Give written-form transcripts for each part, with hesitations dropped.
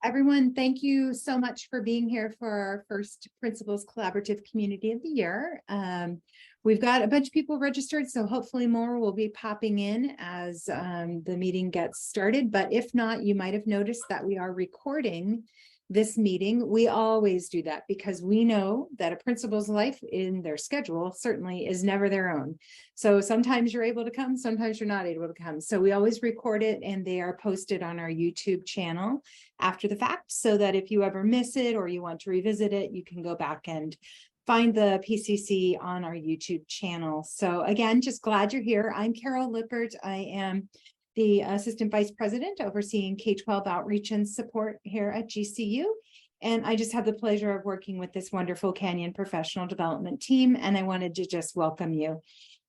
Everyone, thank you so much for being here for our first Principals Collaborative Community of the Year. We've got a bunch of people registered, so hopefully more will be popping in as the meeting gets started. But if not, you might have noticed that we are recording this meeting. We always do that because we know that a principal's life in their schedule certainly is never their own. So sometimes you're able to come, sometimes you're not able to come. So we always record it and they are posted on our YouTube channel after the fact, so that if you ever miss it or you want to revisit it, you can go back and find the PCC on our YouTube channel. So again, just glad you're here. I'm Carol Lippert. I am the Assistant Vice President overseeing K-12 outreach and support here at GCU. And I just have the pleasure of working with this wonderful Canyon professional development team. And I wanted to just welcome you.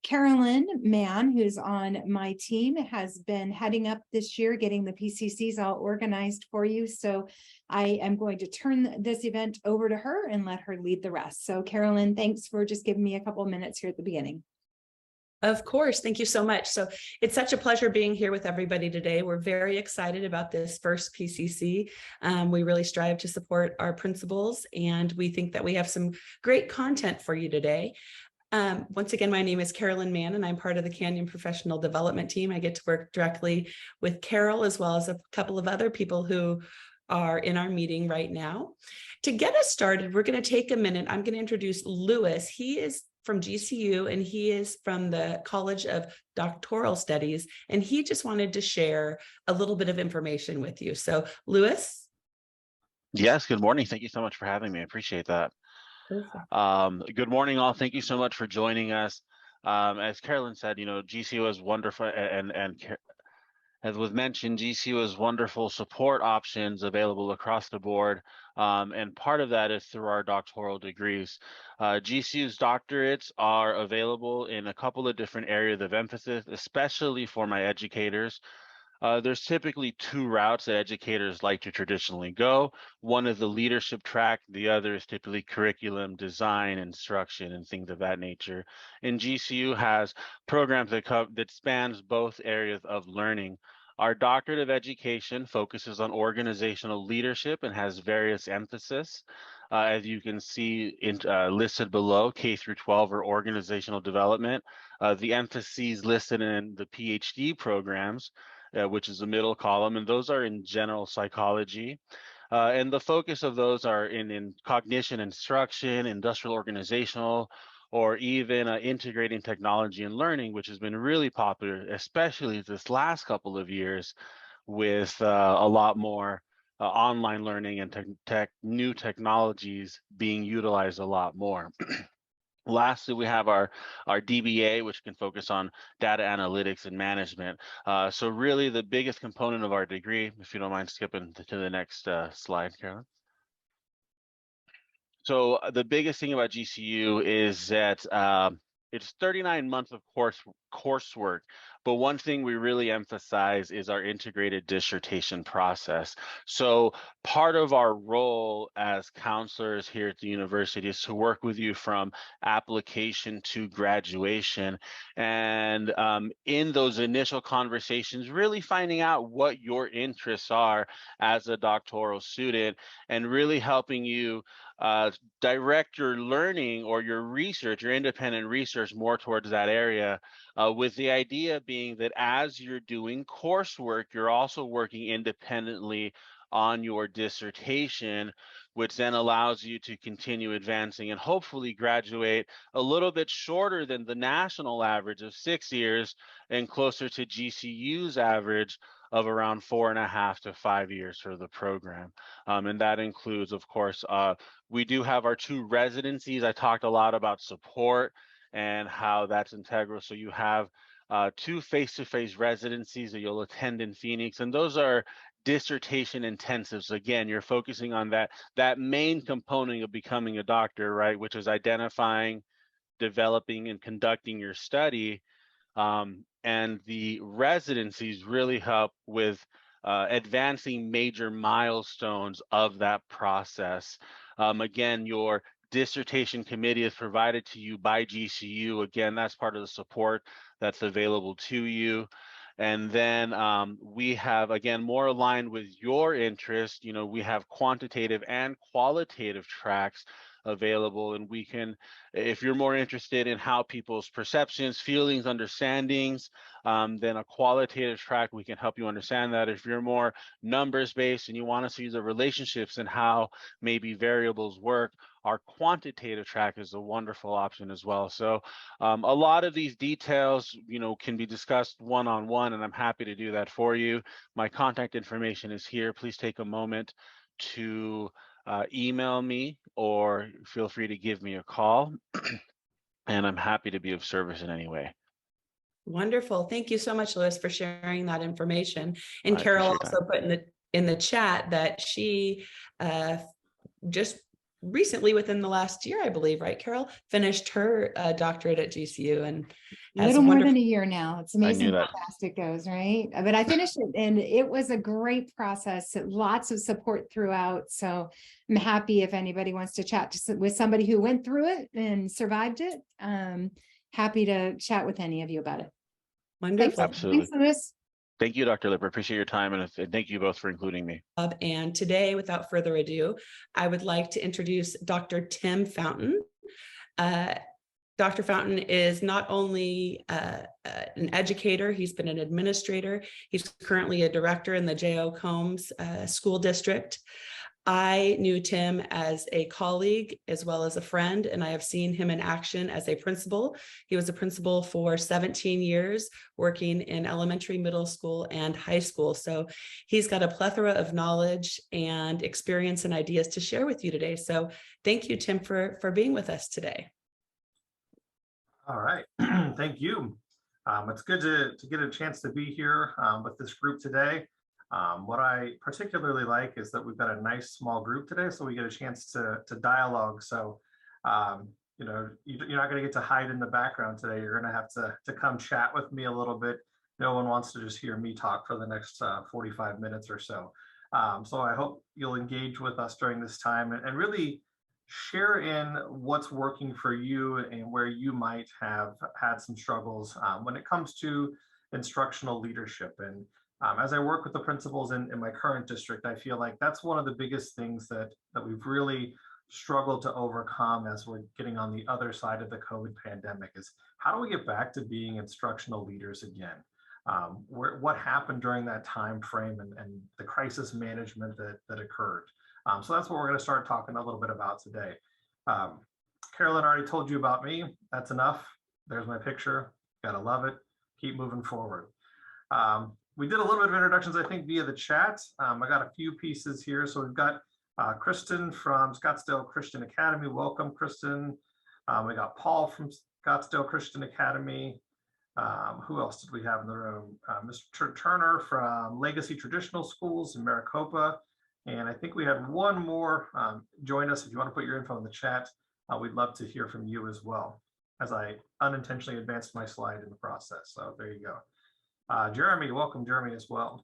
Carolyn Mann, who's on my team, has been heading up this year, getting the PCCs all organized for you. So I am going to turn this event over to her and let her lead the rest. So Carolyn, thanks for just giving me a couple of minutes here at the beginning. Of course. Thank you so much. So it's such a pleasure being here with everybody today. We're very excited about this first PCC. We really strive to support our principals, and we think that we have some great content for you today. Once again, my name is Carolyn Mann, and I'm part of the Canyon Professional Development Team. I get to work directly with Carol, as well as a couple of other people who are in our meeting right now. To get us started, we're going to take a minute. I'm going to introduce Lewis. He is from GCU, and he is from the College of Doctoral Studies, and he just wanted to share a little bit of information with you. So, Lewis? Yes, good morning. Thank you so much for having me. I appreciate that. Perfect. Good morning, all. Thank you so much for joining us. As Carolyn said, GCU is wonderful, and as was mentioned, GCU has wonderful support options available across the board, and part of that is through our doctoral degrees. GCU's doctorates are available in a couple of different areas of emphasis, especially for my educators. There's typically two routes that educators like to traditionally go. One is the leadership track, the other is typically curriculum, design, instruction, and things of that nature. And GCU has programs that spans both areas of learning. Our Doctorate of Education focuses on organizational leadership and has various emphasis. As you can see listed below, K through 12 or organizational development. The emphases listed in the PhD programs, which is the middle column, and those are in general psychology. And the focus of those are in cognition instruction, industrial organizational, or even integrating technology and learning, which has been really popular, especially this last couple of years with a lot more online learning and new technologies being utilized a lot more. Lastly, we have our DBA, which can focus on data analytics and management. So really the biggest component of our degree, if you don't mind skipping to the next slide, Carolyn. So the biggest thing about GCU is that it's 39 months of coursework, but one thing we really emphasize is our integrated dissertation process. So part of our role as counselors here at the university is to work with you from application to graduation. And in those initial conversations, really finding out what your interests are as a doctoral student and really helping you direct your learning or your research, your independent research more towards that area, with the idea being that as you're doing coursework, you're also working independently on your dissertation, which then allows you to continue advancing and hopefully graduate a little bit shorter than the national average of 6 years and closer to GCU's average of around 4.5 to 5 years for the program. And that includes, of course, we do have our 2 residencies. I talked a lot about support and how that's integral. So you have 2 face-to-face residencies that you'll attend in Phoenix, and those are dissertation intensives. Again, you're focusing on that main component of becoming a doctor, right, which is identifying, developing, and conducting your study. And the residencies really help with advancing major milestones of that process. Again, your dissertation committee is provided to you by GCU. Again, that's part of the support that's available to you. And then we have, again, more aligned with your interest, we have quantitative and qualitative tracks available, and we can, if you're more interested in how people's perceptions, feelings, understandings, then a qualitative track, we can help you understand that. If you're more numbers based and you want to see the relationships and how maybe variables work, our quantitative track is a wonderful option as well. So a lot of these details, can be discussed one-on-one, and I'm happy to do that for you. My contact information is here. Please take a moment to email me or feel free to give me a call, and I'm happy to be of service in any way. Wonderful. Thank you so much, Louis, for sharing that information. And I Carol appreciate also put in the chat that she just recently, within the last year, I believe, right, Carol, finished her doctorate at GCU, and A little more than a year now. It's amazing how fast it goes, right? But I finished it, and it was a great process. Lots of support throughout. So I'm happy if anybody wants to chat with somebody who went through it and survived it. Happy to chat with any of you about it. Wonderful. Absolutely. Thanks, Louis. Thank you, Dr. Lipper. Appreciate your time, and thank you both for including me. And today, without further ado, I would like to introduce Dr. Tim Fountain. Dr. Fountain is not only an educator, he's been an administrator. He's currently a director in the J.O. Combs School District. I knew Tim as a colleague as well as a friend, and I have seen him in action as a principal. He was a principal for 17 years, working in elementary, middle school, and high school. So he's got a plethora of knowledge and experience and ideas to share with you today. So thank you, Tim, for being with us today. All right, thank you. It's good to get a chance to be here with this group today. What I particularly like is that we've got a nice small group today, so we get a chance to dialogue. So, you're not going to get to hide in the background today. You're going to have to come chat with me a little bit. No one wants to just hear me talk for the next 45 minutes or so. So I hope you'll engage with us during this time and really share in what's working for you and where you might have had some struggles when it comes to instructional leadership. And as I work with the principals in my current district, I feel like that's one of the biggest things that we've really struggled to overcome as we're getting on the other side of the COVID pandemic is how do we get back to being instructional leaders again? What happened during that time frame and the crisis management that occurred? So that's what we're going to start talking a little bit about today. Carolyn already told you about me. That's enough. There's my picture. Gotta love it. Keep moving forward. We did a little bit of introductions, I think, via the chat. I got a few pieces here. So we've got Kristen from Scottsdale Christian Academy. Welcome, Kristen. We got Paul from Scottsdale Christian Academy. Who else did we have in the room? Mr. Turner from Legacy Traditional Schools in Maricopa. And I think we had one more join us. If you want to put your info in the chat, we'd love to hear from you as well, as I unintentionally advanced my slide in the process. So there you go. Jeremy, welcome, Jeremy, as well.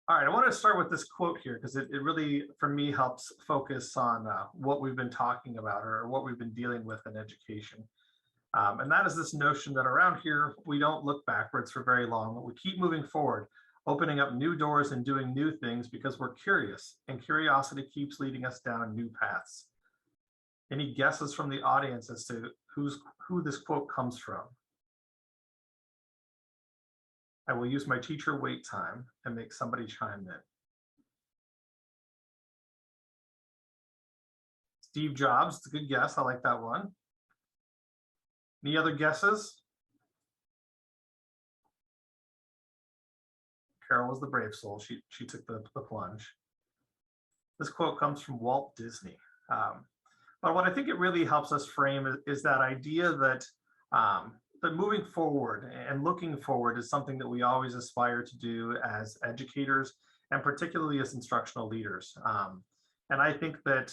All right, I want to start with this quote here because it really, for me, helps focus on what we've been talking about or what we've been dealing with in education. And that is this notion that around here, we don't look backwards for very long, but we keep moving forward, opening up new doors and doing new things because we're curious, and curiosity keeps leading us down new paths. Any guesses from the audience as to who this quote comes from? I will use my teacher wait time and make somebody chime in. Steve Jobs, it's a good guess. I like that one. Any other guesses? Carol was the brave soul. She took the plunge. This quote comes from Walt Disney. But what I think it really helps us frame is that idea that that moving forward and looking forward is something that we always aspire to do as educators and particularly as instructional leaders. And I think that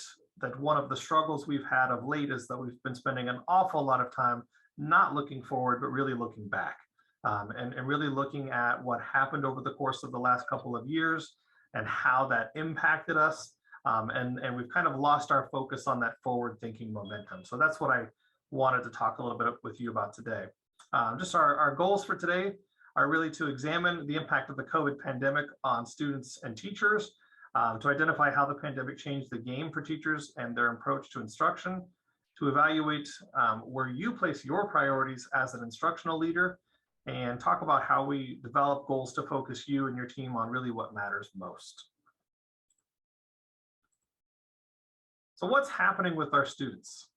one of the struggles we've had of late is that we've been spending an awful lot of time not looking forward, but really looking back and really looking at what happened over the course of the last couple of years and how that impacted us. And we've kind of lost our focus on that forward thinking momentum. So that's what I wanted to talk a little bit with you about today. Just our goals for today. are really to examine the impact of the COVID pandemic on students and teachers, to identify how the pandemic changed the game for teachers and their approach to instruction, to evaluate where you place your priorities as an instructional leader, and talk about how we develop goals to focus you and your team on really what matters most. So what's happening with our students?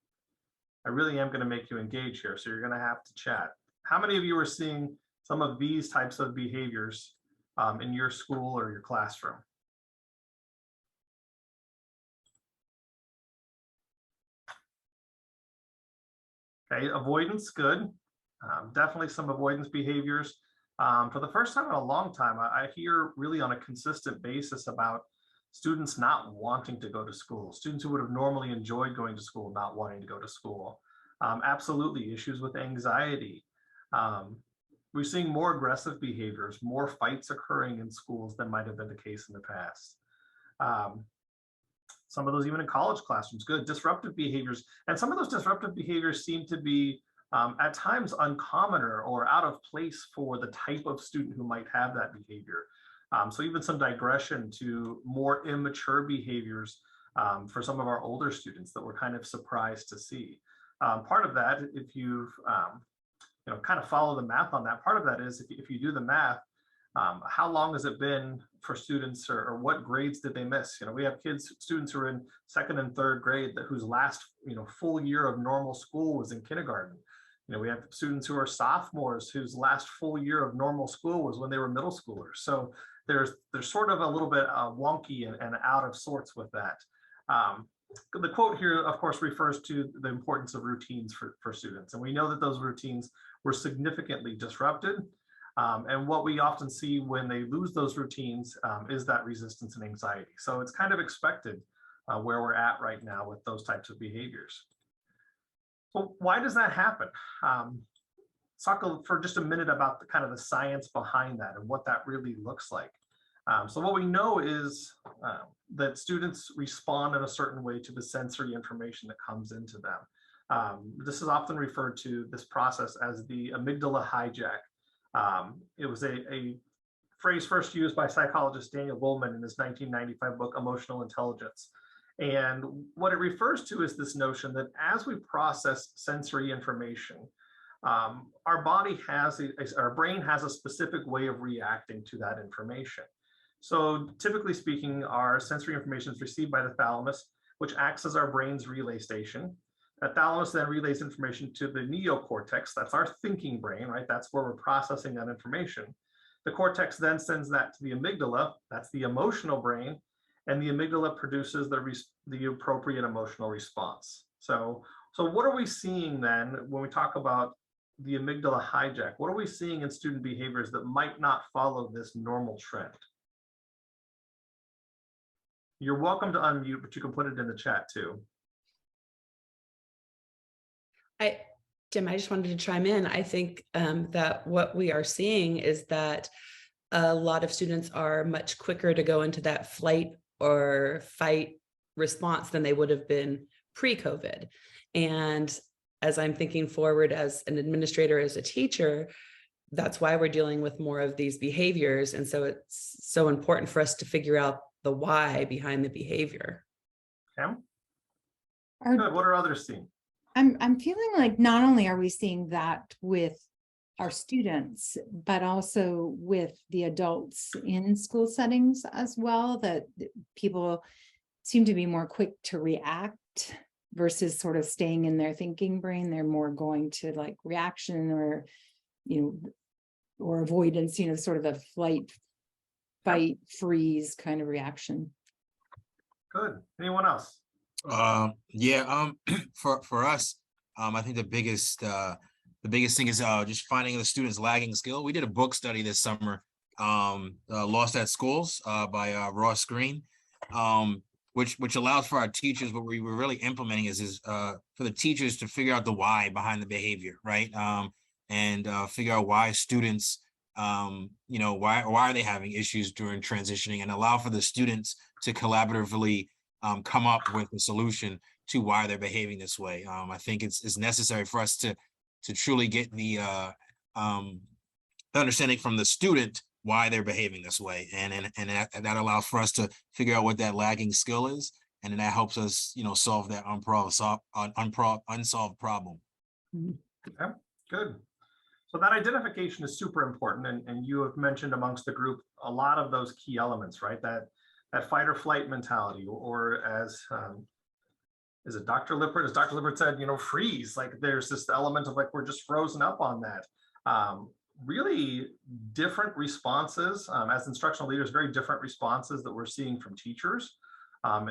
I really am going to make you engage here, so you're going to have to chat. How many of you are seeing some of these types of behaviors in your school or your classroom? Okay, avoidance, good. Definitely some avoidance behaviors. For the first time in a long time, I hear really on a consistent basis about students not wanting to go to school, students who would have normally enjoyed going to school, not wanting to go to school. Absolutely, issues with anxiety. We're seeing more aggressive behaviors, more fights occurring in schools than might have been the case in the past. Some of those even in college classrooms, good. Disruptive behaviors, and some of those disruptive behaviors seem to be at times uncommoner or out of place for the type of student who might have that behavior. So even some digression to more immature behaviors for some of our older students that we're kind of surprised to see. Part of that, if you've kind of follow the math on that, part of that is if you do the math, how long has it been for students, or what grades did they miss? We have students who are in second and third grade whose last full year of normal school was in kindergarten. We have students who are sophomores whose last full year of normal school was when they were middle schoolers. So there's sort of a little bit wonky and out of sorts with that. The quote here, of course, refers to the importance of routines for students. And we know that those routines were significantly disrupted. And what we often see when they lose those routines is that resistance and anxiety. So it's kind of expected where we're at right now with those types of behaviors. So why does that happen? Talk for just a minute about the kind of the science behind that and what that really looks like. So what we know is that students respond in a certain way to the sensory information that comes into them. This is often referred to, this process, as the amygdala hijack. It was a phrase first used by psychologist Daniel Goleman in his 1995 book, Emotional Intelligence. And what it refers to is this notion that as we process sensory information, our brain has a specific way of reacting to that information. So typically speaking, our sensory information is received by the thalamus, which acts as our brain's relay station. The thalamus then relays information to the neocortex. That's our thinking brain, right? That's where we're processing that information. The cortex then sends that to the amygdala. That's the emotional brain. And the amygdala produces the appropriate emotional response. So what are we seeing then when we talk about the amygdala hijack? What are we seeing in student behaviors that might not follow this normal trend? You're welcome to unmute, but you can put it in the chat too. Jim, I just wanted to chime in. I think that what we are seeing is that a lot of students are much quicker to go into that flight or fight response than they would have been pre-COVID. And as I'm thinking forward as an administrator, as a teacher, that's why we're dealing with more of these behaviors. And so it's so important for us to figure out the why behind the behavior. Kim? Good. What are others seeing? I'm feeling like not only are we seeing that with our students, but also with the adults in school settings as well, that people seem to be more quick to react versus sort of staying in their thinking brain. They're more going to like reaction or, or avoidance, sort of a flight, fight, freeze kind of reaction. Good. Anyone else? For us, I think the biggest thing is just finding the students' lagging skill. We did a book study this summer, Lost at Schools by Ross Green, which allows for our teachers, what we were really implementing is for the teachers to figure out the why behind the behavior, right? And figure out why students, why are they having issues during transitioning, and allow for the students to collaboratively come up with a solution to why they're behaving this way. I think it's necessary for us to truly get the understanding from the student why they're behaving this way, and that allows for us to figure out what that lagging skill is, and then that helps us, solve that unsolved problem. Okay, good. So that identification is super important, and you have mentioned amongst the group a lot of those key elements, right? That fight or flight mentality, or as is it Dr. Lippert? As Dr. Lippert said, freeze. Like there's this element of like we're just frozen up on that. Really different responses as instructional leaders, very different responses that we're seeing from teachers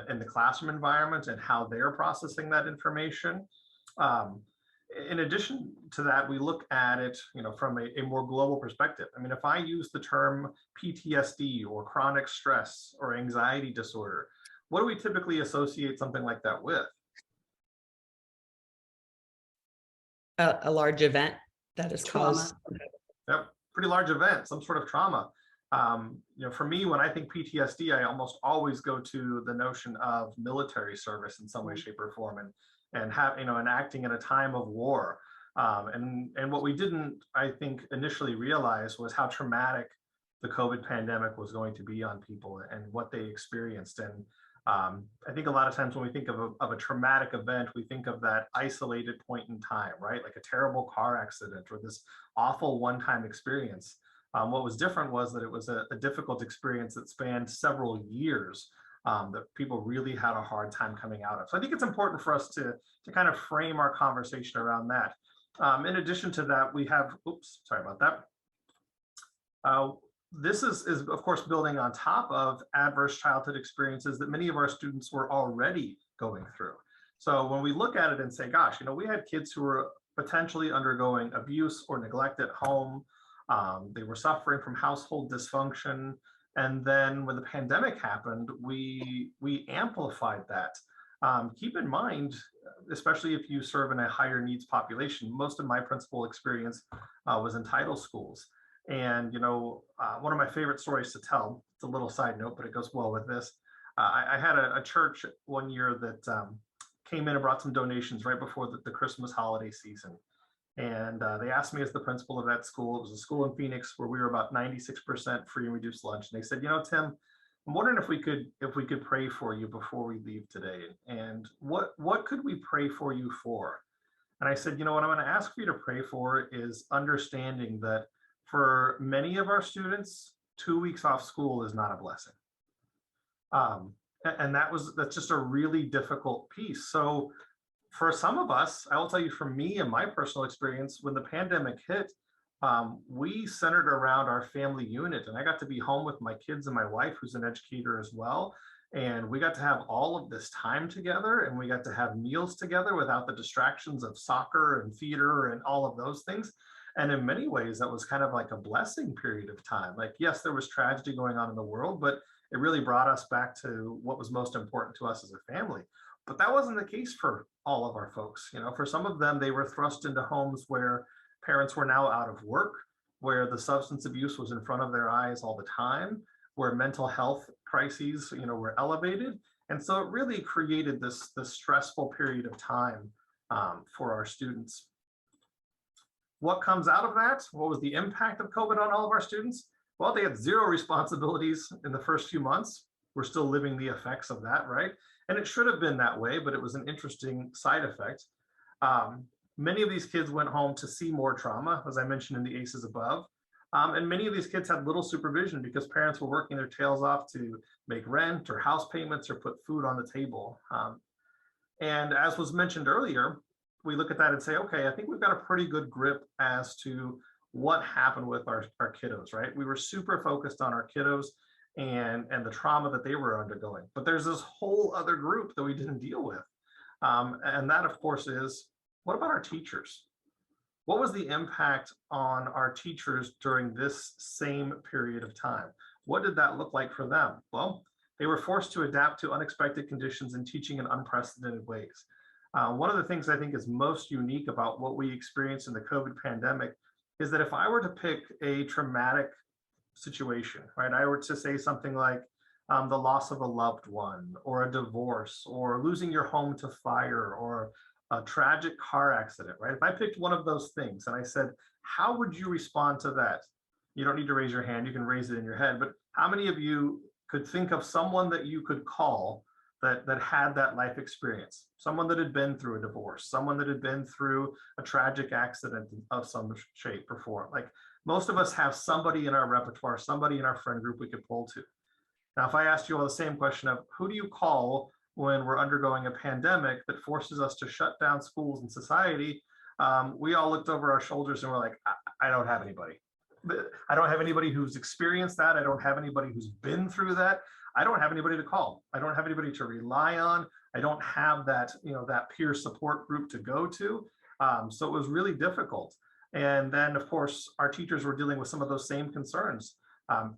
in the classroom environment and how they're processing that information. In addition to that, we look at it, from a more global perspective. I mean, if I use the term PTSD or chronic stress or anxiety disorder, what do we typically associate something like that with? A large event that is caused. Yep, pretty large event, some sort of trauma. For me, when I think PTSD, I almost always go to the notion of military service in some way, shape, or form, and enacting in a time of war. And what we didn't, I think, initially realize was how traumatic the COVID pandemic was going to be on people and what they experienced. And I think a lot of times when we think of a traumatic event, we think of that isolated point in time, right? Like a terrible car accident or this awful one-time experience. What was different was that it was a difficult experience that spanned several years that people really had a hard time coming out of. So I think it's important for us to kind of frame our conversation around that. In addition to that, we have, sorry about that. This is of course building on top of adverse childhood experiences that many of our students were already going through. So when we look at it and say, gosh, we had kids who were potentially undergoing abuse or neglect at home. They were suffering from household dysfunction. And then when the pandemic happened, we amplified that. Keep in mind, especially if you serve in a higher needs population, most of my principal experience was in title schools. And, one of my favorite stories to tell, it's a little side note, but it goes well with this. I had a church one year that came in and brought some donations right before the Christmas holiday season. And they asked me as the principal of that school. It was a school in Phoenix where we were about 96% free and reduced lunch. And they said, Tim, I'm wondering if we could pray for you before we leave today. And what could we pray for you for? And I said, what I'm going to ask for you to pray for is understanding that for many of our students, 2 weeks off school is not a blessing. And that's just a really difficult piece. So for some of us, I will tell you, for me and my personal experience, when the pandemic hit, we centered around our family unit, and I got to be home with my kids and my wife, who's an educator as well. And we got to have all of this time together, and we got to have meals together without the distractions of soccer and theater and all of those things. And in many ways, that was kind of like a blessing period of time. Like, yes, there was tragedy going on in the world, but it really brought us back to what was most important to us as a family. But that wasn't the case for all of our folks. For some of them, they were thrust into homes where parents were now out of work, where the substance abuse was in front of their eyes all the time, where mental health crises, were elevated. And so it really created this stressful period of time for our students. What comes out of that? What was the impact of COVID on all of our students? Well, they had zero responsibilities in the first few months. We're still living the effects of that, right? And it should have been that way, but it was an interesting side effect. Many of these kids went home to see more trauma, as I mentioned in the ACEs above. And many of these kids had little supervision because parents were working their tails off to make rent or house payments or put food on the table. And as was mentioned earlier, we look at that and say, okay, I think we've got a pretty good grip as to what happened with our kiddos, right? We were super focused on our kiddos and the trauma that they were undergoing. But there's this whole other group that we didn't deal with. And that, of course, is, what about our teachers? What was the impact on our teachers during this same period of time? What did that look like for them? Well, they were forced to adapt to unexpected conditions and teaching in unprecedented ways. One of the things I think is most unique about what we experienced in the COVID pandemic is that if I were to pick a traumatic situation, right, I were to say something like the loss of a loved one, or a divorce, or losing your home to fire, or a tragic car accident, right? If I picked one of those things and I said, how would you respond to that? You don't need to raise your hand, you can raise it in your head, but how many of you could think of someone that you could call that had that life experience? Someone that had been through a divorce, someone that had been through a tragic accident of some shape or form. Like, most of us have somebody in our repertoire, somebody in our friend group we could pull to. Now, if I asked you all the same question of who do you call when we're undergoing a pandemic that forces us to shut down schools and society, we all looked over our shoulders and we're like, I don't have anybody. I don't have anybody who's experienced that. I don't have anybody who's been through that. I don't have anybody to call. I don't have anybody to rely on. I don't have that, that peer support group to go to. So it was really difficult. And then, of course, our teachers were dealing with some of those same concerns.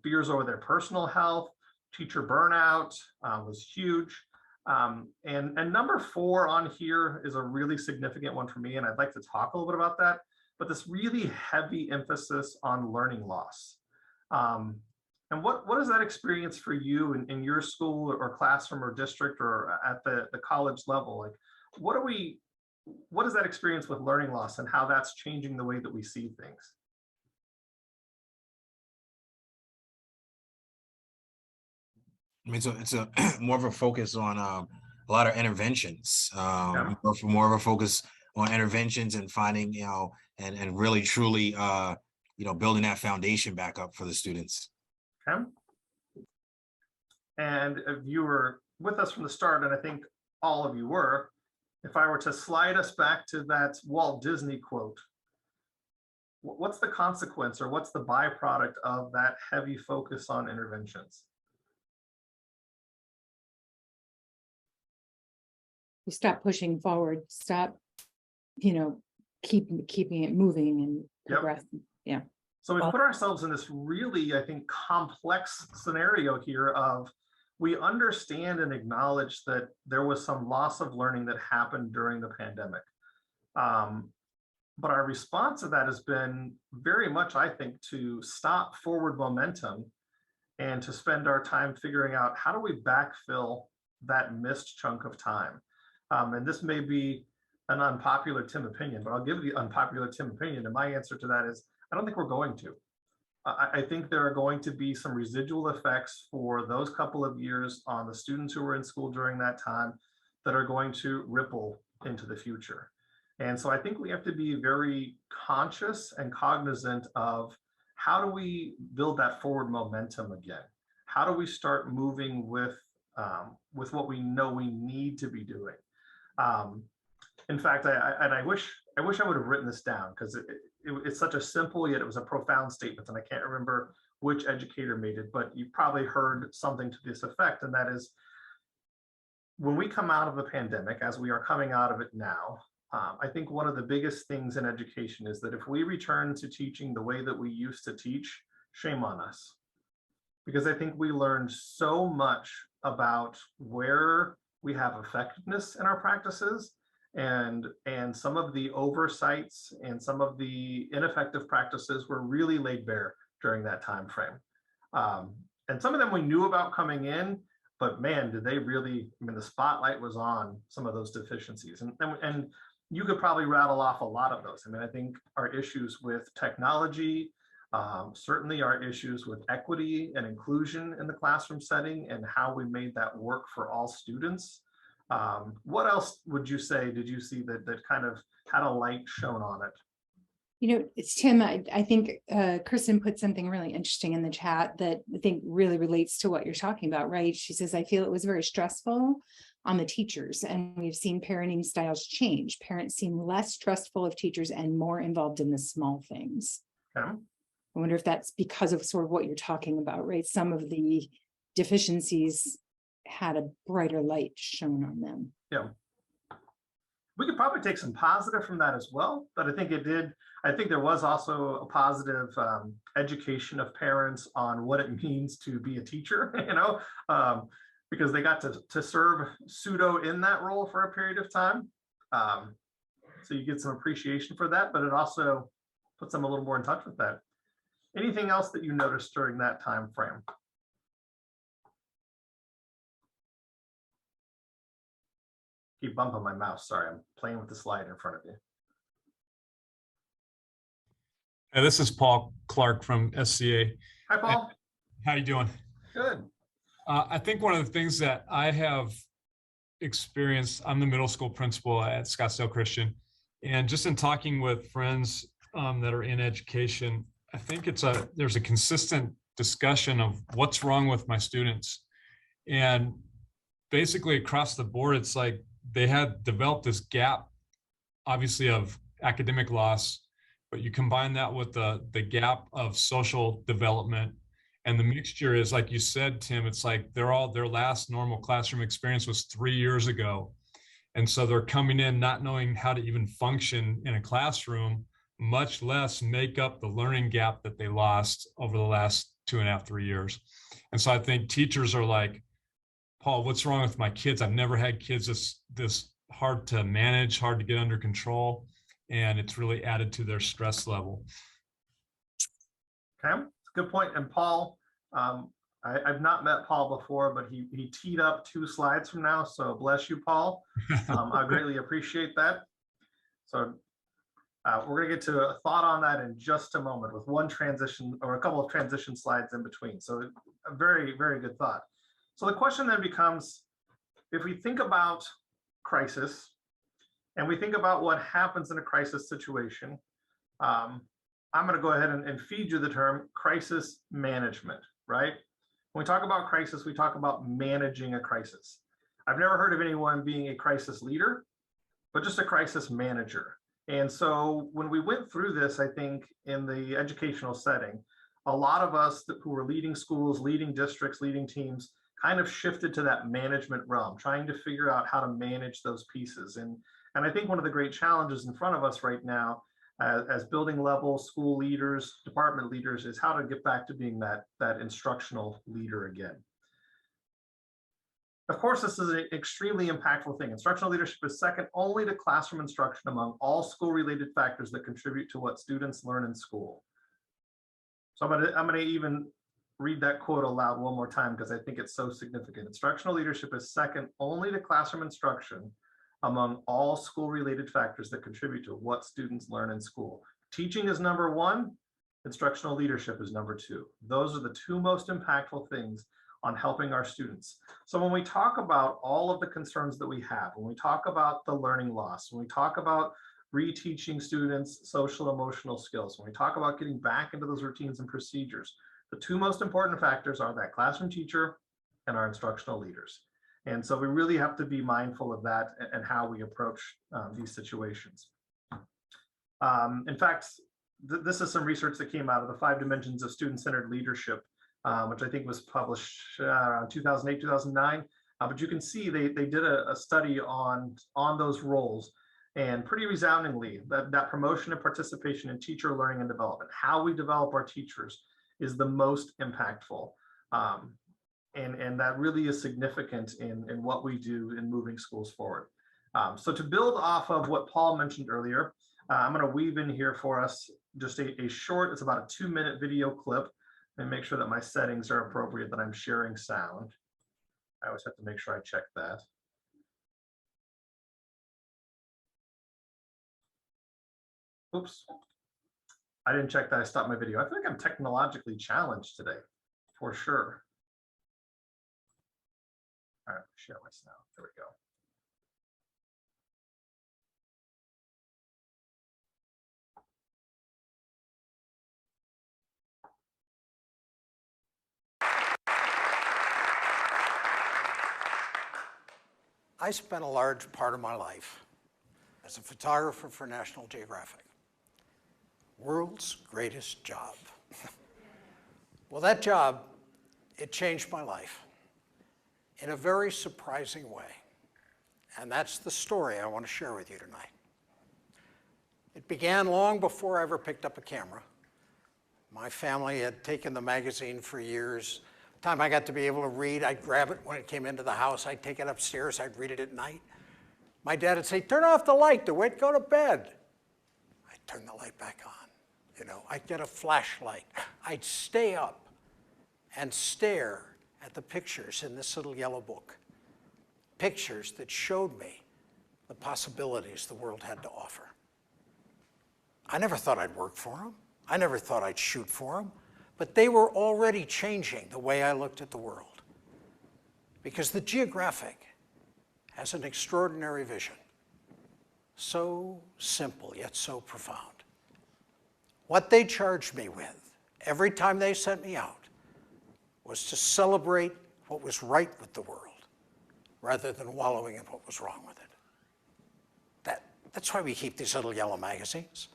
Fears over their personal health, teacher burnout was huge. And number 4 on here is a really significant one for me, and I'd like to talk a little bit about that, but this really heavy emphasis on learning loss. And what is that experience for you in your school or classroom or district or at the college level? Like, what is that experience with learning loss and how that's changing the way that we see things? I mean, it's a more of a focus on a lot of interventions, Yeah. more of a focus on interventions and finding, and really truly, building that foundation back up for the students. Okay. And if you were with us from the start, and I think all of you were, if I were to slide us back to that Walt Disney quote, what's the consequence or what's the byproduct of that heavy focus on interventions? You stop pushing forward, stop, keeping it moving and Yep. progressing. Yeah. So we put ourselves in this really, I think, complex scenario here of, we understand and acknowledge that there was some loss of learning that happened during the pandemic. But our response to that has been very much, I think, to stop forward momentum and to spend our time figuring out how do we backfill that missed chunk of time. And this may be an unpopular Tim opinion, but I'll give the unpopular Tim opinion. And my answer to that is, I don't think we're going to. I think there are going to be some residual effects for those couple of years on the students who were in school during that time that are going to ripple into the future. And so I think we have to be very conscious and cognizant of, how do we build that forward momentum again? How do we start moving with what we know we need to be doing? In fact, I wish I would have written this down, because it's such a simple, yet it was a profound statement, and I can't remember which educator made it, but you probably heard something to this effect, and that is, when we come out of the pandemic, as we are coming out of it now, I think one of the biggest things in education is that if we return to teaching the way that we used to teach, shame on us. Because I think we learned so much about where we have effectiveness in our practices, and some of the oversights and some of the ineffective practices were really laid bare during that time frame. And some of them we knew about coming in, but man, did they really, the spotlight was on some of those deficiencies. And you could probably rattle off a lot of those. I think our issues with technology, certainly our issues with equity and inclusion in the classroom setting and how we made that work for all students. What else would you say did you see that kind of had a light shown on it? It's Tim. I think Kristen put something really interesting in the chat that I think really relates to what you're talking about, right? She says, I feel it was very stressful on the teachers, and we've seen parenting styles change. Parents seem less trustful of teachers and more involved in the small things. Okay. I wonder if that's because of sort of what you're talking about, right? Some of the deficiencies had a brighter light shown on them. Yeah. We could probably take some positive from that as well, but I think it did. I think there was also a positive education of parents on what it means to be a teacher, because they got to serve pseudo in that role for a period of time. So you get some appreciation for that, but it also puts them a little more in touch with that. Anything else that you noticed during that time frame? Keep bumping my mouse. Sorry, I'm playing with the slide in front of you. Yeah, this is Paul Clark from SCA. Hi, Paul. How you doing? Good. I think one of the things that I have experienced, I'm the middle school principal at Scottsdale Christian, and just in talking with friends that are in education, I think there's a consistent discussion of what's wrong with my students. And basically across the board, it's like they had developed this gap, obviously, of academic loss, but you combine that with the gap of social development, and the mixture is, like you said, Tim, it's like their last normal classroom experience was 3 years ago. And so they're coming in not knowing how to even function in a classroom, much less make up the learning gap that they lost over the last 2.5, 3 years. And so I think teachers are like, Paul, what's wrong with my kids? I've never had kids this hard to manage, hard to get under control, and it's really added to their stress level. Okay, it's a good point. And Paul, I've not met Paul before, but he teed up 2 slides from now. So bless you, Paul. I greatly appreciate that. So we're going to get to a thought on that in just a moment with one transition or a couple of transition slides in between. So a very, very good thought. So the question then becomes, if we think about crisis and we think about what happens in a crisis situation, I'm going to go ahead and feed you the term crisis management, right? When we talk about crisis, we talk about managing a crisis. I've never heard of anyone being a crisis leader, but just a crisis manager. And so when we went through this, I think in the educational setting, a lot of us who were leading schools, leading districts, leading teams, kind of shifted to that management realm, trying to figure out how to manage those pieces. And I think one of the great challenges in front of us right now as building level school leaders, department leaders, is how to get back to being that instructional leader again. Of course, this is an extremely impactful thing. Instructional leadership is second only to classroom instruction among all school-related factors that contribute to what students learn in school. So I'm gonna even read that quote aloud one more time because I think it's so significant. Instructional leadership is second only to classroom instruction among all school-related factors that contribute to what students learn in school. Teaching is number 1, instructional leadership is number 2. Those are the 2 most impactful things on helping our students. So when we talk about all of the concerns that we have, when we talk about the learning loss, when we talk about reteaching students social emotional skills, when we talk about getting back into those routines and procedures, the 2 most important factors are that classroom teacher and our instructional leaders. And so we really have to be mindful of that and how we approach these situations. In fact, this is some research that came out of the 5 dimensions of student-centered leadership, which I think was published around 2008, 2009. But you can see they did a study on those roles, and pretty resoundingly, that promotion and participation in teacher learning and development, how we develop our teachers, is the most impactful. And that really is significant in what we do in moving schools forward. So to build off of what Paul mentioned earlier, I'm going to weave in here for us just a short, it's about a 2-minute video clip, and make sure that my settings are appropriate, that I'm sharing sound. I always have to make sure I check that. Oops, I didn't check that. I stopped my video. I feel like I'm technologically challenged today, for sure. All right, share my sound. There we go. I spent a large part of my life as a photographer for National Geographic. World's greatest job. Well, that job, it changed my life in a very surprising way. And that's the story I want to share with you tonight. It began long before I ever picked up a camera. My family had taken the magazine for years. The time I got to be able to read, I'd grab it when it came into the house. I'd take it upstairs. I'd read it at night. My dad would say, turn off the light, DeWitt, go to bed. I'd turn the light back on. You know, I'd get a flashlight. I'd stay up and stare at the pictures in this little yellow book. Pictures that showed me the possibilities the world had to offer. I never thought I'd work for them. I never thought I'd shoot for them, but they were already changing the way I looked at the world. Because the geographic has an extraordinary vision. So simple, yet so profound. What they charged me with every time they sent me out was to celebrate what was right with the world rather than wallowing in what was wrong with it. That's why we keep these little yellow magazines.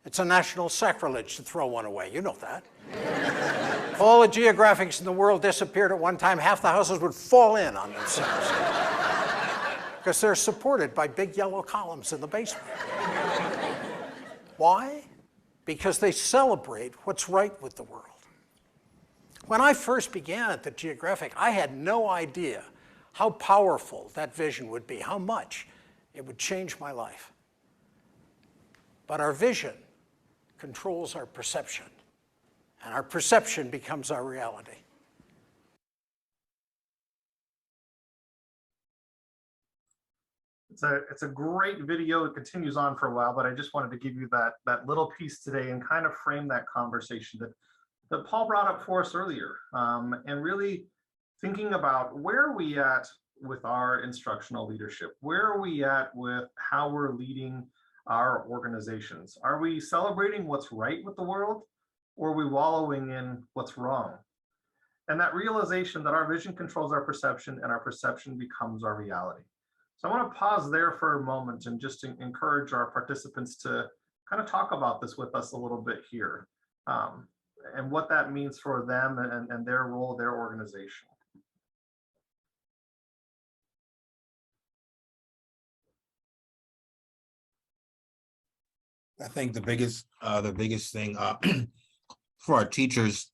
It's a national sacrilege to throw one away. You know that. If all the geographics in the world disappeared at one time, half the houses would fall in on themselves. Because they're supported by big yellow columns in the basement. Why? Because they celebrate what's right with the world. When I first began at the Geographic, I had no idea how powerful that vision would be, how much it would change my life. But our vision controls our perception, and our perception becomes our reality. It's a great video. It continues on for a while, but I just wanted to give you that little piece today and kind of frame that conversation that Paul brought up for us earlier, and really thinking about where are we at with our instructional leadership? Where are we at with how we're leading our organizations? Are we celebrating what's right with the world, or are we wallowing in what's wrong? And that realization that our vision controls our perception and our perception becomes our reality. So I want to pause there for a moment and just encourage our participants to kind of talk about this with us a little bit here, and what that means for them and their role, their organization. I think the biggest thing for our teachers,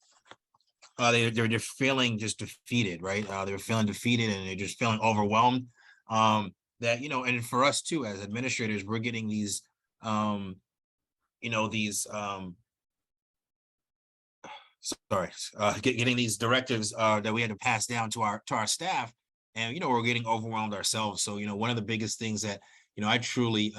they're just feeling just defeated, right? They're feeling defeated and they're just feeling overwhelmed. That, you know, and for us too, as administrators, we're getting these, getting these directives that we had to pass down to our staff, and, you know, we're getting overwhelmed ourselves. So, you know, one of the biggest things that, you know, I truly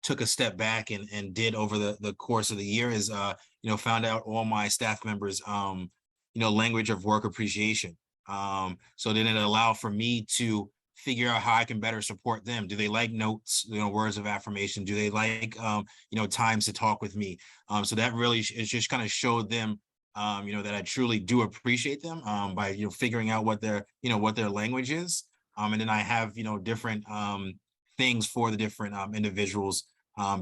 took a step back and did over the course of the year is, you know, found out all my staff members, you know, language of work appreciation. So then it allowed for me to figure out how I can better support them. Do they like notes, you know, words of affirmation? Do they like, you know, times to talk with me? So that really is just kind of showed them, you know, that I truly do appreciate them, by, you know, figuring out what their language is. And then I have, you know, different things for the different individuals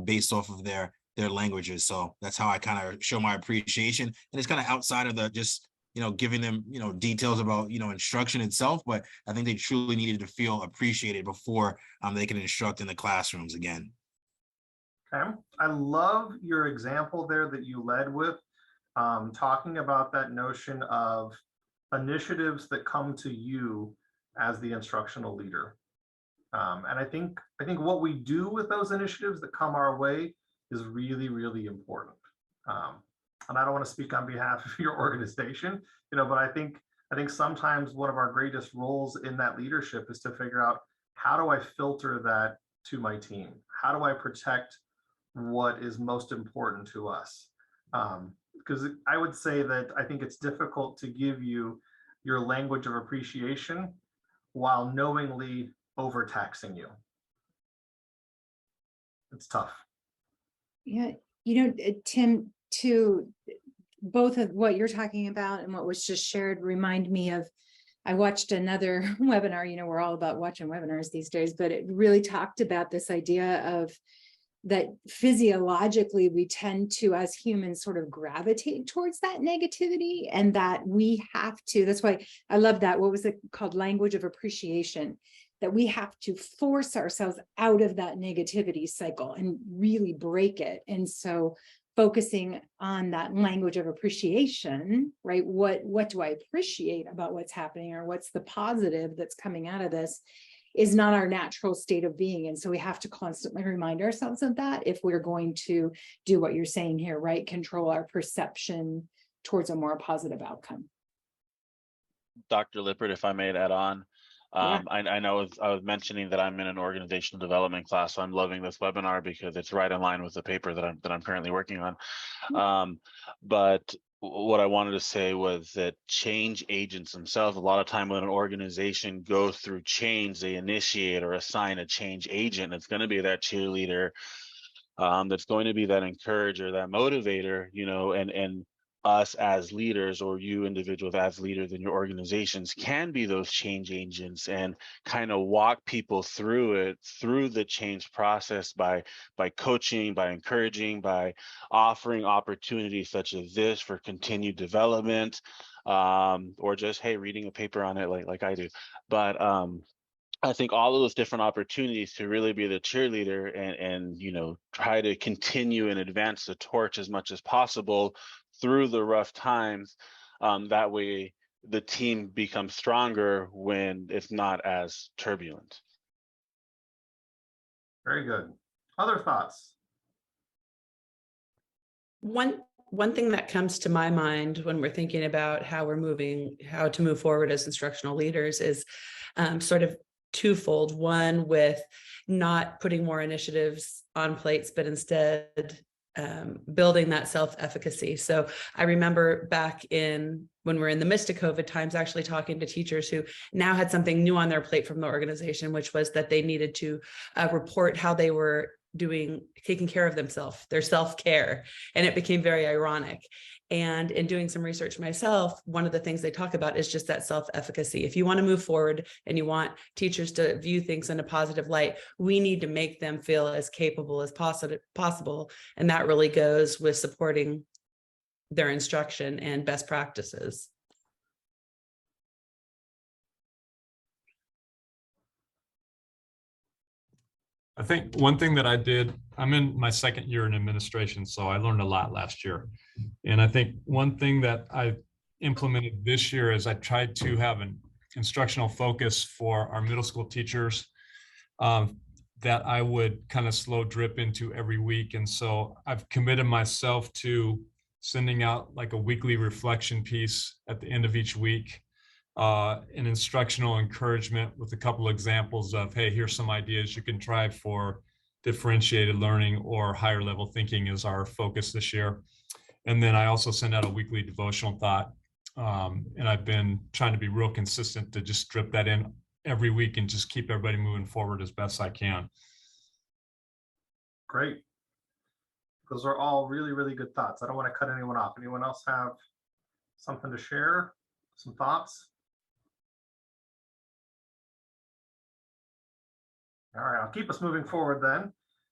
based off of their languages. So that's how I kind of show my appreciation. And it's kind of outside of the just, you know, giving them, you know, details about, you know, instruction itself, but I think they truly needed to feel appreciated before they can instruct in the classrooms again. Okay, I love your example there that you led with, talking about that notion of initiatives that come to you as the instructional leader. And I think what we do with those initiatives that come our way is really, really important. And I don't want to speak on behalf of your organization, you know, but I think sometimes one of our greatest roles in that leadership is to figure out, how do I filter that to my team? How do I protect what is most important to us? Because I would say that I think it's difficult to give you your language of appreciation while knowingly overtaxing you. It's tough. Yeah, you know, Tim, to both of what you're talking about and what was just shared remind me of, I watched another webinar, you know, we're all about watching webinars these days, but it really talked about this idea of that physiologically we tend to, as humans, sort of gravitate towards that negativity, and that we have to, that's why I love that, what was it called, language of appreciation, that we have to force ourselves out of that negativity cycle and really break it. And so focusing on that language of appreciation, right? What do I appreciate about what's happening, or what's the positive that's coming out of this, is not our natural state of being. And so we have to constantly remind ourselves of that if we're going to do what you're saying here, right? Control our perception towards a more positive outcome. Dr. Lippert, if I may add on, I know I was mentioning that I'm in an organizational development class, so I'm loving this webinar because it's right in line with the paper that I'm currently working on. But what I wanted to say was that change agents themselves, a lot of time when an organization goes through change, they initiate or assign a change agent. It's going to be that cheerleader, that's going to be that encourager, that motivator, and us as leaders, or you individuals as leaders in your organizations, can be those change agents and kind of walk people through the change process by coaching, by encouraging, by offering opportunities such as this for continued development, or just, hey, reading a paper on it like I do. But I think all of those different opportunities to really be the cheerleader and try to continue and advance the torch as much as possible through the rough times. That way the team becomes stronger when it's not as turbulent. Very good. Other thoughts? One thing that comes to my mind when we're thinking about how to move forward as instructional leaders is sort of twofold. One, with not putting more initiatives on plates, but instead building that self-efficacy. So I remember back when we're in the midst of COVID times, actually talking to teachers who now had something new on their plate from the organization, which was that they needed to report how they were taking care of themselves, their self-care. And it became very ironic. And in doing some research myself, one of the things they talk about is just that self-efficacy. If you want to move forward and you want teachers to view things in a positive light, we need to make them feel as capable as possible. And that really goes with supporting their instruction and best practices. I think one thing that I did, I'm in my second year in administration, so I learned a lot last year. And I think one thing that I implemented this year is I tried to have an instructional focus for our middle school teachers that I would kind of slow drip into every week. And so I've committed myself to sending out like a weekly reflection piece at the end of each week. An instructional encouragement with a couple examples of, hey, here's some ideas you can try for differentiated learning or higher level thinking is our focus this year. And then I also send out a weekly devotional thought. And I've been trying to be real consistent to just drip that in every week and just keep everybody moving forward as best I can. Great. Those are all really, really good thoughts. I don't want to cut anyone off. Anyone else have something to share? Some thoughts? All right, I'll keep us moving forward then.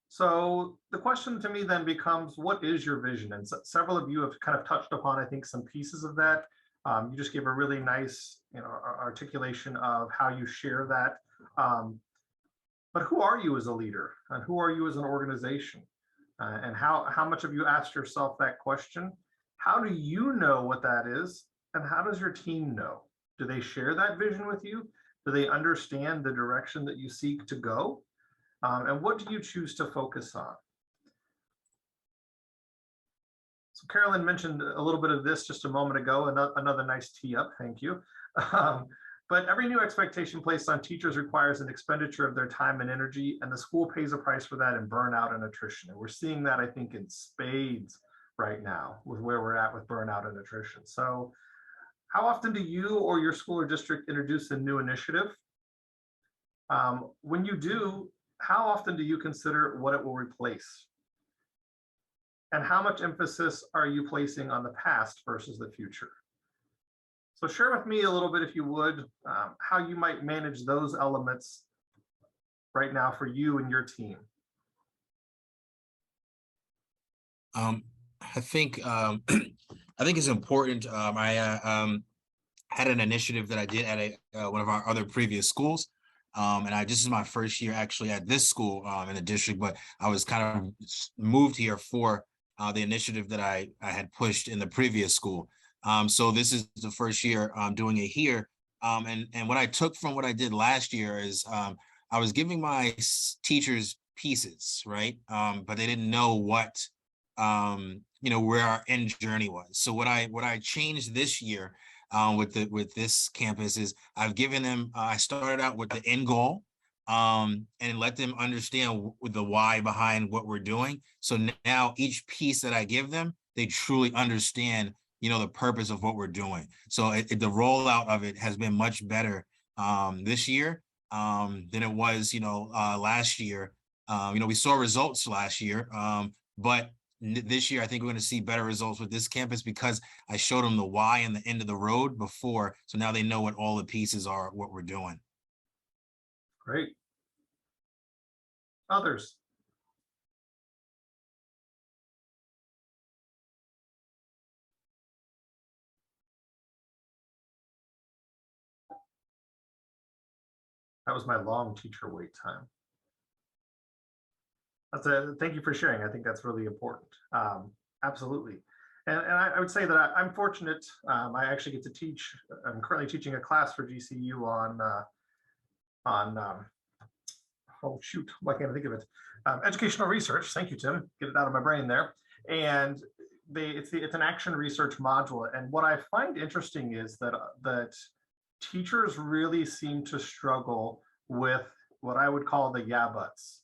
So the question to me then becomes, what is your vision? And several of you have kind of touched upon, I think, some pieces of that. You just gave a really nice, articulation of how you share that. But who are you as a leader, and who are you as an organization? And how much have you asked yourself that question? How do you know what that is, and how does your team know? Do they share that vision with you? Do they understand the direction that you seek to go? And what do you choose to focus on? So Carolyn mentioned a little bit of this just a moment ago, another nice tee up, thank you. But every new expectation placed on teachers requires an expenditure of their time and energy, and the school pays a price for that in burnout and attrition. And we're seeing that, I think, in spades right now with where we're at with burnout and attrition. So how often do you or your school or district introduce a new initiative? When you do, how often do you consider what it will replace? And how much emphasis are you placing on the past versus the future? So share with me a little bit, if you would, how you might manage those elements right now for you and your team. I think it's important. I had an initiative that I did at one of our other previous schools. And this is my first year actually at this school in the district, but I was kind of moved here for the initiative that I had pushed in the previous school. So this is the first year doing it here. And what I took from what I did last year is I was giving my teachers pieces, right? But they didn't know what, where our end journey was. So what I changed this year with this campus is I've given them, I started out with the end goal, and let them understand the why behind what we're doing. So now each piece that I give them, they truly understand, the purpose of what we're doing. So the rollout of it has been much better this year than it was, last year. We saw results last year, but this year I think we're going to see better results with this campus because I showed them the why and the end of the road before. So now they know what all the pieces are, what we're doing. Great. Others? That was my long teacher wait time. Thank you for sharing. I think that's really important. Absolutely. And I would say that I'm fortunate. I actually get to teach. I'm currently teaching a class for GCU on oh shoot, why can't I think of it? Educational research. Thank you, Tim. Get it out of my brain there. And it's an action research module. And what I find interesting is that teachers really seem to struggle with what I would call the yeah buts.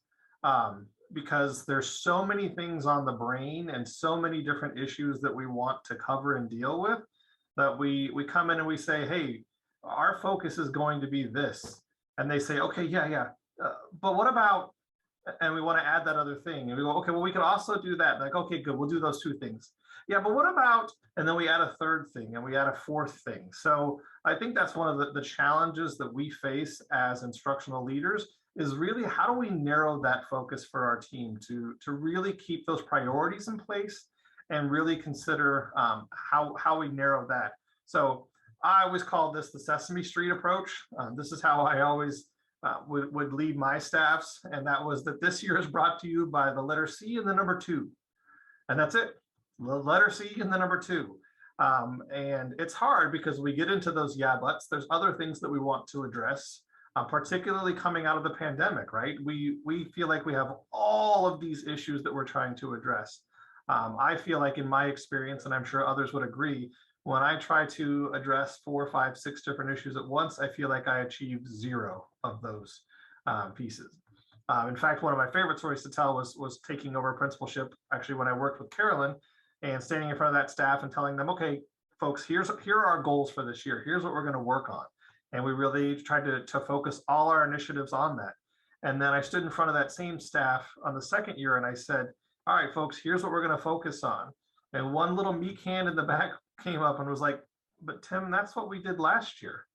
Because there's so many things on the brain and so many different issues that we want to cover and deal with that we come in and we say, hey, our focus is going to be this. And they say, okay, yeah. But what about, and we want to add that other thing. And we go, okay, well, we could also do that. Like, okay, good, we'll do those two things. Yeah, but what about, and then we add a third thing and we add a fourth thing. So I think that's one of the challenges that we face as instructional leaders is really how do we narrow that focus for our team to really keep those priorities in place and really consider how we narrow that. So I always call this the Sesame Street approach. This is how I always would lead my staffs. And that was that this year is brought to you by the letter C and the number 2. And that's it, the letter C and the number 2. And it's hard because we get into those yeah buts. There's other things that we want to address. Particularly coming out of the pandemic, right? We feel like we have all of these issues that we're trying to address. I feel like in my experience, and I'm sure others would agree, when I try to address 4, 5, 6 different issues at once, I feel like I achieved 0 of those pieces. In fact, one of my favorite stories to tell was taking over principalship, actually when I worked with Carolyn and standing in front of that staff and telling them, okay, folks, here are our goals for this year. Here's what we're going to work on. And we really tried to focus all our initiatives on that. And then I stood in front of that same staff on the second year and I said, all right, folks, here's what we're going to focus on. And one little meek hand in the back came up and was like, but Tim, that's what we did last year.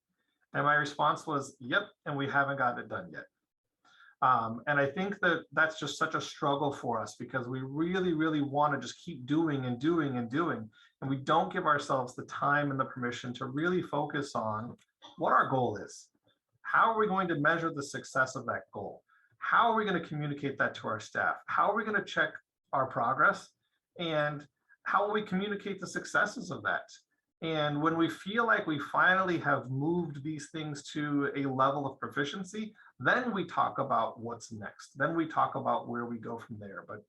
And my response was, yep, and we haven't gotten it done yet. And I think that that's just such a struggle for us because we really, really want to just keep doing and doing and doing. And we don't give ourselves the time and the permission to really focus on what our goal is. How are we going to measure the success of that goal? How are we going to communicate that to our staff? How are we going to check our progress? And how will we communicate the successes of that? And when we feel like we finally have moved these things to a level of proficiency, then we talk about what's next. Then we talk about where we go from there. But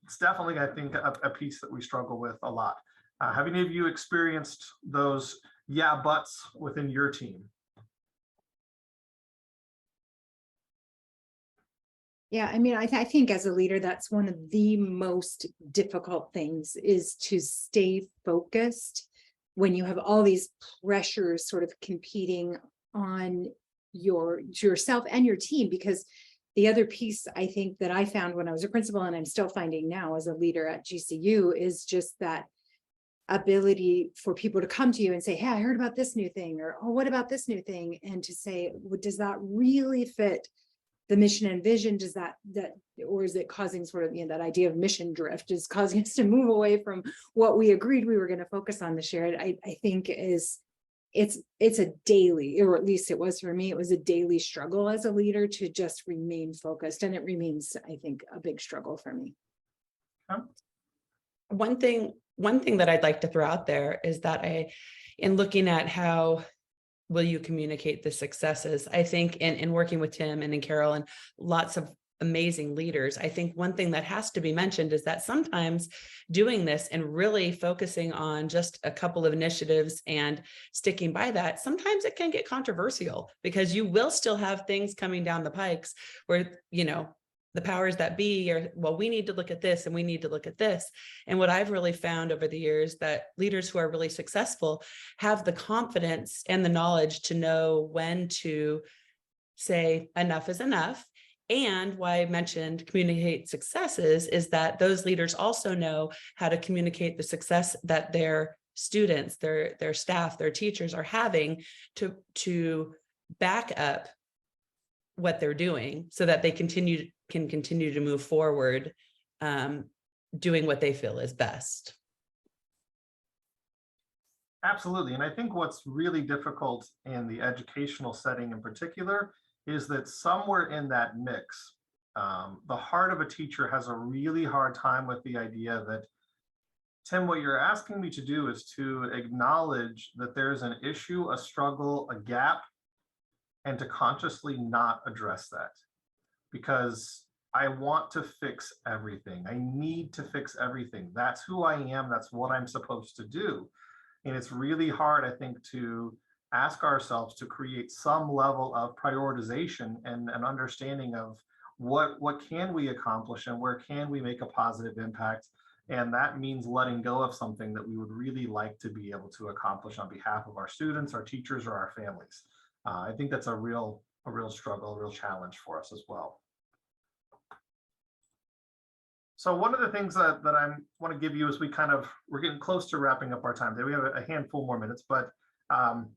it's definitely, I think, a piece that we struggle with a lot. Have any of you experienced those yeah buts within your team? Yeah, I mean, I think as a leader, that's one of the most difficult things is to stay focused when you have all these pressures sort of competing on yourself and your team. Because the other piece I think that I found when I was a principal, and I'm still finding now as a leader at GCU, is just that ability for people to come to you and say, hey, I heard about this new thing, or oh, what about this new thing? And to say, well, does that really fit the mission and vision? Does that or is it causing sort of, that idea of mission drift is causing us to move away from what we agreed we were going to focus on this year? I think it's a daily, or at least it was for me, it was a daily struggle as a leader to just remain focused. And it remains, I think, a big struggle for me. Huh? One thing that I'd like to throw out there is that in looking at how will you communicate the successes, I think in working with Tim and in Carol and lots of amazing leaders. I think one thing that has to be mentioned is that sometimes doing this and really focusing on just a couple of initiatives and sticking by that, sometimes it can get controversial because you will still have things coming down the pikes where, you know, the powers that be are, well, we need to look at this and we need to look at this. And what I've really found over the years that leaders who are really successful have the confidence and the knowledge to know when to say enough is enough. And why I mentioned communicate successes is that those leaders also know how to communicate the success that their students, their staff, their teachers are having to back up what they're doing so that they can continue to move forward, doing what they feel is best. Absolutely. And I think what's really difficult in the educational setting in particular is that somewhere in that mix, the heart of a teacher has a really hard time with the idea that, Tim, what you're asking me to do is to acknowledge that there's an issue, a struggle, a gap, and to consciously not address that. Because I want to fix everything. I need to fix everything. That's who I am. That's what I'm supposed to do. And it's really hard, I think, to ask ourselves to create some level of prioritization and an understanding of what can we accomplish and where can we make a positive impact. And that means letting go of something that we would really like to be able to accomplish on behalf of our students, our teachers, or our families. I think that's a real struggle, a real challenge for us as well. So one of the things that I want to give you is we're getting close to wrapping up our time today. We have a handful more minutes, but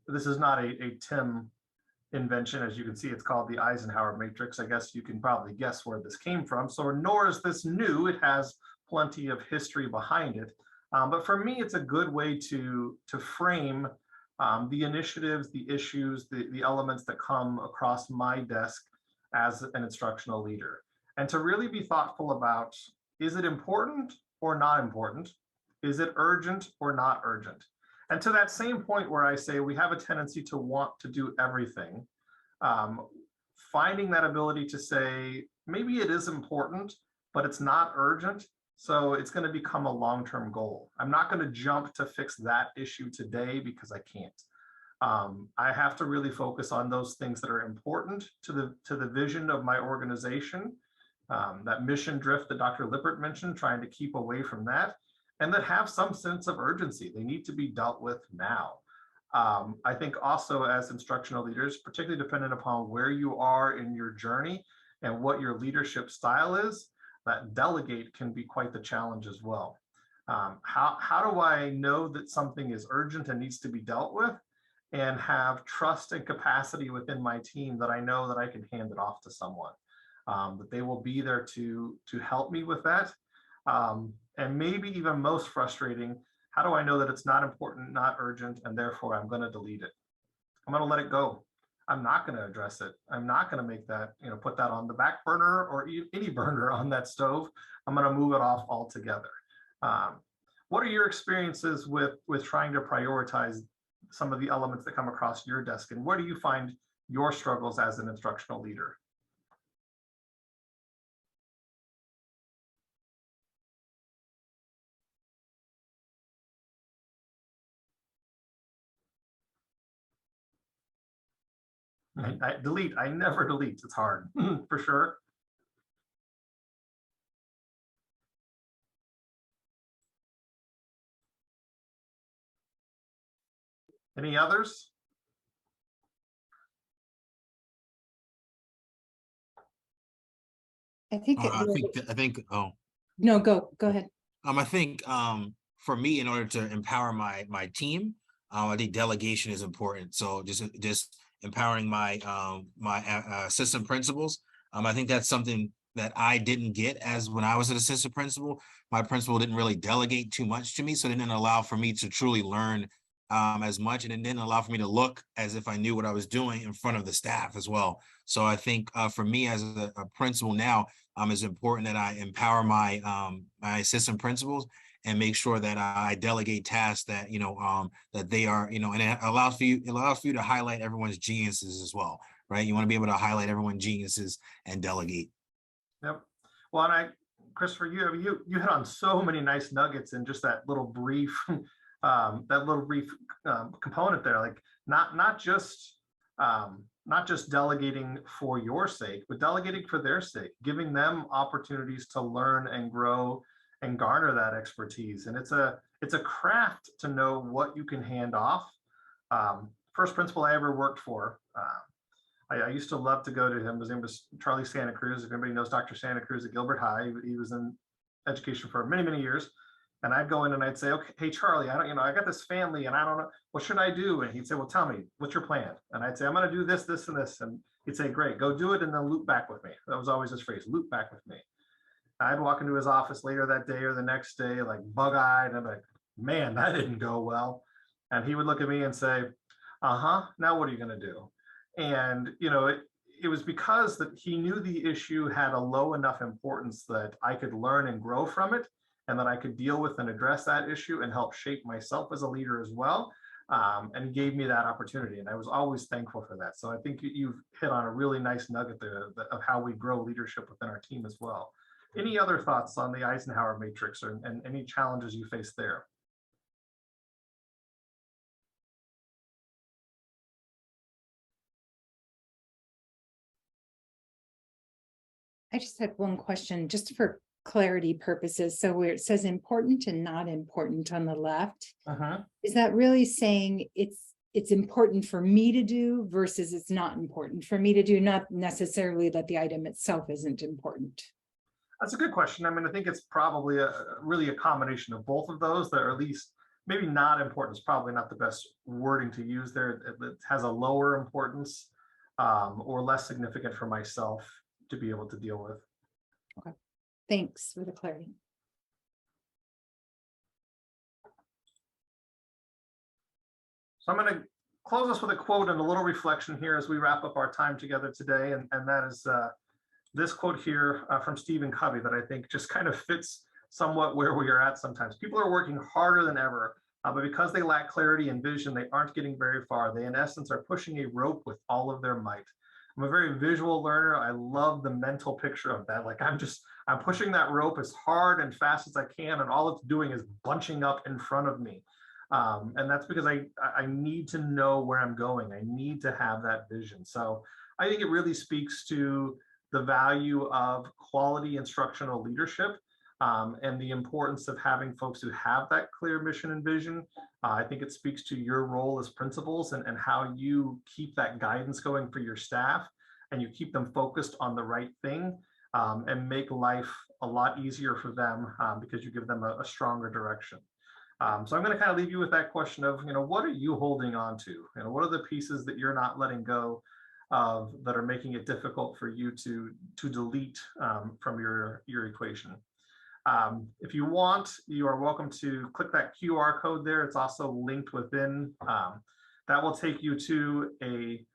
this is not a Tim invention. As you can see, it's called the Eisenhower Matrix. I guess you can probably guess where this came from. So nor is this new. It has plenty of history behind it. But for me, it's a good way to frame the initiatives, the issues, the elements that come across my desk as an instructional leader. And to really be thoughtful about, is it important or not important? Is it urgent or not urgent? And to that same point where I say we have a tendency to want to do everything, finding that ability to say, maybe it is important, but it's not urgent. So it's going to become a long-term goal. I'm not going to jump to fix that issue today because I can't. I have to really focus on those things that are important to the vision of my organization, that mission drift that Dr. Lippert mentioned, trying to keep away from that, and that have some sense of urgency. They need to be dealt with now. I think also as instructional leaders, particularly dependent upon where you are in your journey and what your leadership style is, that delegate can be quite the challenge as well. How do I know that something is urgent and needs to be dealt with, and have trust and capacity within my team that I know that I can hand it off to someone, that they will be there to help me with that. And maybe even most frustrating, how do I know that it's not important, not urgent, and therefore I'm going to delete it? I'm going to let it go. I'm not going to address it. I'm not going to make that, put that on the back burner or any burner on that stove. I'm going to move it off altogether. What are your experiences with trying to prioritize some of the elements that come across your desk, and where do you find your struggles as an instructional leader? I delete. I never delete. It's hard for sure. Any others? I think, I think. Oh, no, go ahead. I think for me, in order to empower my team, I think delegation is important. So just empowering my assistant principals. I think that's something that I didn't get as when I was an assistant principal. My principal didn't really delegate too much to me, so it didn't allow for me to truly learn as much, and it didn't allow for me to look as if I knew what I was doing in front of the staff as well. So I think for me as a principal now, it's important that I empower my my assistant principals and make sure that I delegate tasks that that they are and it allows for you to highlight everyone's geniuses as well, right? You want to be able to highlight everyone's geniuses and delegate. Yep. Well, and Christopher, you hit on so many nice nuggets in just that little brief, component there. Like not just delegating for your sake, but delegating for their sake, giving them opportunities to learn and grow and garner that expertise. And it's a craft to know what you can hand off. First principal I ever worked for. I used to love to go to him. His name was Charlie Santa Cruz. If anybody knows Dr. Santa Cruz at Gilbert High, he was in education for many, many years. And I'd go in and I'd say, okay, hey, Charlie, I got this family and I don't know, what should I do? And he'd say, well, tell me, what's your plan? And I'd say, I'm going to do this, this, and this. And he'd say, great, go do it. And then loop back with me. That was always his phrase, loop back with me. I'd walk into his office later that day or the next day, like bug-eyed. And I'm like, man, that didn't go well. And he would look at me and say, now what are you going to do? And, it was because that he knew the issue had a low enough importance that I could learn and grow from it, and that I could deal with and address that issue and help shape myself as a leader as well. And he gave me that opportunity. And I was always thankful for that. So I think you've hit on a really nice nugget there of how we grow leadership within our team as well. Any other thoughts on the Eisenhower matrix and any challenges you face there? I just had one question, just for clarity purposes. So where it says important and not important on the left, is that really saying it's important for me to do versus it's not important for me to do, not necessarily that the item itself isn't important? That's a good question. I mean, I think it's probably really a combination of both of those, that are at least maybe not important is probably not the best wording to use there. It has a lower importance or less significant for myself to be able to deal with. Okay, thanks for the clarity. So I'm going to close us with a quote and a little reflection here as we wrap up our time together today. And that is this quote here from Stephen Covey that I think just kind of fits somewhat where we are at sometimes. People are working harder than ever, but because they lack clarity and vision, they aren't getting very far. They, in essence, are pushing a rope with all of their might. I'm a very visual learner. I love the mental picture of that. Like I'm pushing that rope as hard and fast as I can, and all it's doing is bunching up in front of me. And that's because I need to know where I'm going. I need to have that vision. So I think it really speaks to the value of quality instructional leadership and the importance of having folks who have that clear mission and vision. I think it speaks to your role as principals and how you keep that guidance going for your staff, and you keep them focused on the right thing and make life a lot easier for them because you give them a stronger direction. So I'm going to kind of leave you with that question of, what are you holding on to? What are the pieces that you're not letting go of that are making it difficult for you to delete from your equation? If you want, you are welcome to click that QR code there. It's also linked within. That will take you to a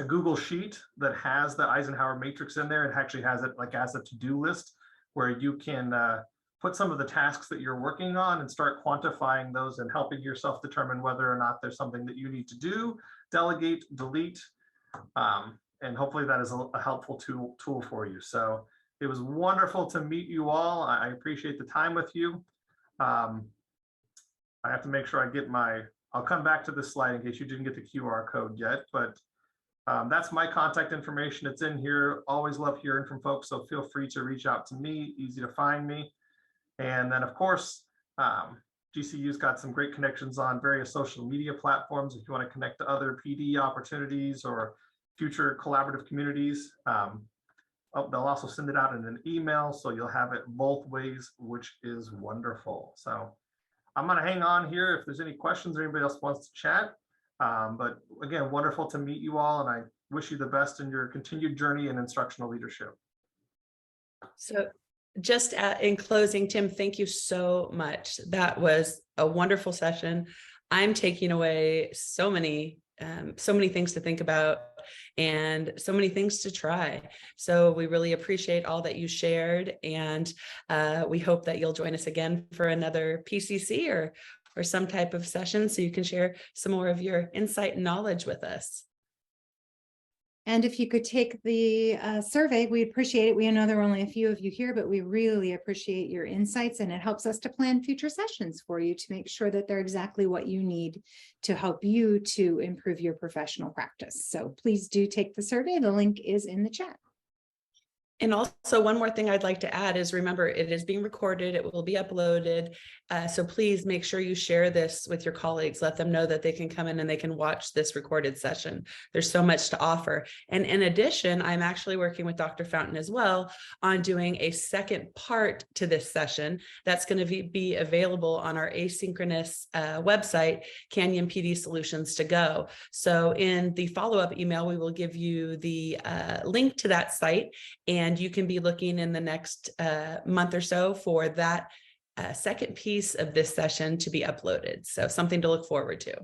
Google Sheet that has the Eisenhower matrix in there. It actually has it like as a to-do list where you can put some of the tasks that you're working on and start quantifying those and helping yourself determine whether or not there's something that you need to do, delegate, delete, and hopefully that is a helpful tool for you. So it was wonderful to meet you all. I appreciate the time with you. I have to make sure I get I'll come back to this slide in case you didn't get the QR code yet, but that's my contact information. It's in here. Always love hearing from folks, so feel free to reach out to me. Easy to find me. And then, of course, GCU's got some great connections on various social media platforms. If you want to connect to other PD opportunities or future collaborative communities, they'll also send it out in an email, so you'll have it both ways, which is wonderful. So I'm going to hang on here if there's any questions or anybody else wants to chat. But again, wonderful to meet you all, and I wish you the best in your continued journey in instructional leadership. So just in closing, Tim, thank you so much. That was a wonderful session. I'm taking away so many things to think about and so many things to try. So we really appreciate all that you shared, and we hope that you'll join us again for another PCC or some type of session so you can share some more of your insight and knowledge with us. And if you could take the survey, we appreciate it. We know there are only a few of you here, but we really appreciate your insights, and it helps us to plan future sessions for you to make sure that they're exactly what you need to help you to improve your professional practice. So please do take the survey. The link is in the chat. And also, one more thing I'd like to add is, remember, it is being recorded, it will be uploaded. So please make sure you share this with your colleagues. Let them know that they can come in and they can watch this recorded session. There's so much to offer. And in addition, I'm actually working with Dr. Fountain as well on doing a second part to this session that's going to be available on our asynchronous website, Canyon PD Solutions to Go. So in the follow-up email, we will give you the link to that site, and you can be looking in the next month or so for that second piece of this session to be uploaded. So something to look forward to.